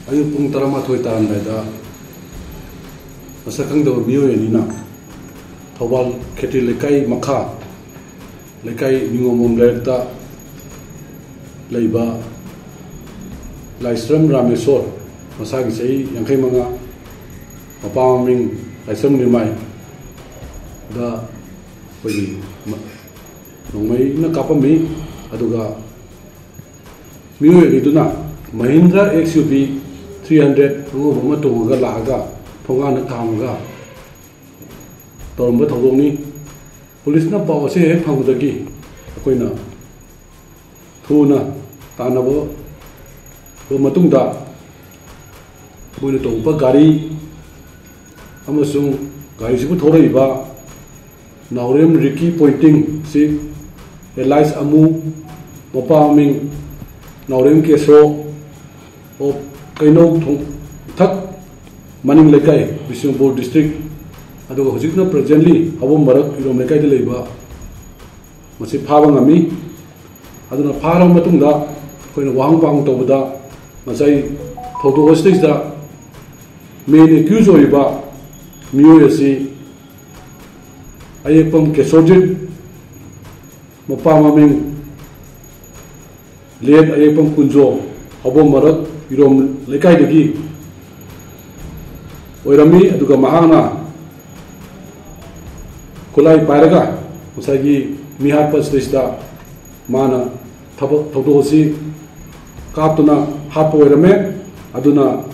Ayun pong taramathoy taan da masakang daw miyoy ni na Thawal Kheti Lekai Makha Lekai Ningomom Lerta Leiba Laisram Rameswar masagi sei yangkai mga mapaming Laisram Nirmay da pagi nongmay na kapami aduga miyoy ni duna Mahindra XUV 300 ngô mà tùng ga lạ ga phong an tham ga tòm với thầu dong ni police na bảo xe hết phang được ki koi na thu na ta na bo mà tung da bôi na tong pa gari amasung gari si bu thore ba naurem Ricky pointing si Elias Amu mopa ming naurem keso o kaino thong thak maning lekai Bishnupur district aduga hojikna presently habom marak irom lekai de leiba masi phaba ngami aduna phara matungda koina wahang pang tobda masai photo stage da main accused oiba miyo asi ayepam kesojit mopama ming led ayepam kunjo habom marak irom lekai degi oirami aduga mahana kulai paraga musagi mihat pas desta mana thodosi kaptuna hapo oirame aduna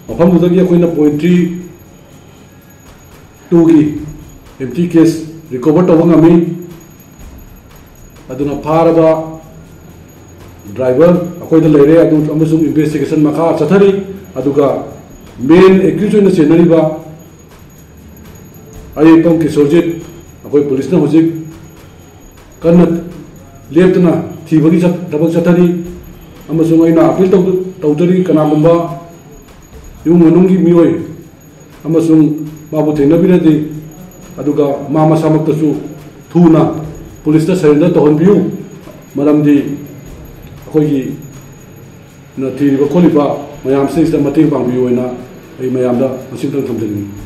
mafam dagi akoina poetry 2 gi empty case recover tawangami aduna pharaba driver akoida leire adu amasung investigation makha chathari aduga main accused na senari ba ayepam Kisorjit akoi police na hojik kanat leptna thibagi dabak chathari amasung aina appeal tawdari kana gumba yung manunggi miyoy amasung mabu thenabiradi aduga mama samaktasu thuna police na surrender tawhanbiu maramdi akoigi na thiriba kholiba mayam se ista mateng pangbiu oina ai mayam da masintang thamjani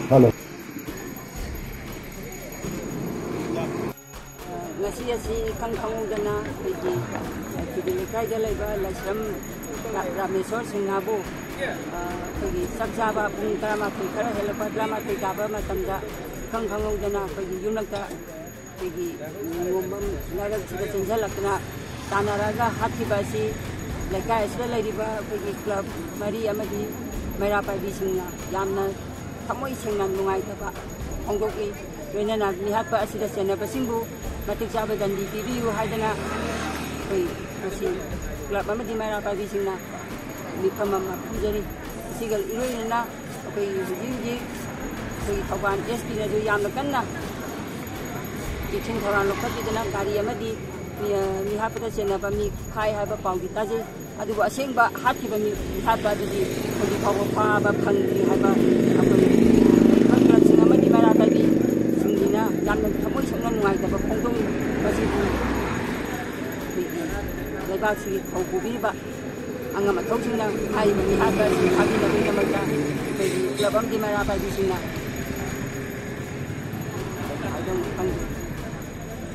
Hello. Ngasi asi kangdana biji kibilikai jalaiba Laisram Rameswar Singhabu bagi sabjaba pung drama khara helapa drama kaba matamda kangdana bagi yunakta bagi ngombam narak sida senjalakna tanaraga hathibasi lekai asba laiba bagi club mari amadi maira pai singna yamna thamoi singna nungai thaba ongdoki loinana nihatpa asida senaba singbu matik chaba dandi pibiu haidana koi asi club amadi maira pai singna mifam ama pujari sigal iroina koi hiji koi Thawban SP na jo yamna kanna ꯆꯦꯛꯁꯤꯟ ꯊꯧꯔꯥꯡ ꯂꯧꯈꯠꯄꯤꯗꯨꯅ ꯒꯥꯔꯤ ꯑꯃꯗꯤ ꯃꯤ ꯍꯥꯠꯄꯗ ꯆꯦꯟꯅꯕ ꯃꯤ ꯈꯥꯏ ꯍꯥꯏꯕ ꯄꯥꯎꯗꯤ ꯇꯥꯖꯩ ꯑꯗꯨꯕꯨ ꯑꯁꯦꯡꯕ ꯍꯥꯠꯈꯤꯕ ꯃꯤ ꯍꯥꯠꯄ ꯑꯗꯨꯗꯤ ꯍꯧꯖꯤꯛ ꯐꯥꯎꯕ ꯐꯥꯕ ꯐꯪꯗ꯭ꯔꯤ ꯍꯥꯏꯕ ꯑꯩꯈꯣꯏ ꯀ꯭ꯂꯕꯁꯤꯡ ꯑꯃꯗꯤ ꯃꯩꯔꯥ ꯄꯥꯏꯕꯤꯁꯤꯡꯁꯤꯅ ꯌꯥꯝꯅ ꯊꯃꯣꯏ ꯁꯣꯛꯅ ꯅꯨꯡꯉꯥꯏꯇꯕ ꯐꯣꯡꯗꯣꯛꯏ ꯃꯁꯤꯕꯨ ꯑꯩꯈꯣꯏꯒꯤ ꯂꯩꯕꯥꯛꯁꯤꯒꯤ ꯊꯧ ꯄꯨꯕꯤꯔꯤꯕ ꯑꯉꯝ ꯑꯊꯧꯁꯤꯡꯅ ꯍꯥꯏꯔꯤꯕ ꯃꯤꯍꯥꯠꯄ ꯑꯁꯤ ꯐꯥꯕꯤꯅꯕꯒꯤꯗꯃꯛꯇ ꯑꯩꯈꯣꯏꯒꯤ ꯀ꯭ꯂꯕ ꯑꯃꯗꯤ ꯃꯩꯔꯥ ꯄꯥꯏꯕꯤꯁꯤꯡꯅ ꯍꯥꯏꯕ ꯈꯪꯖꯩ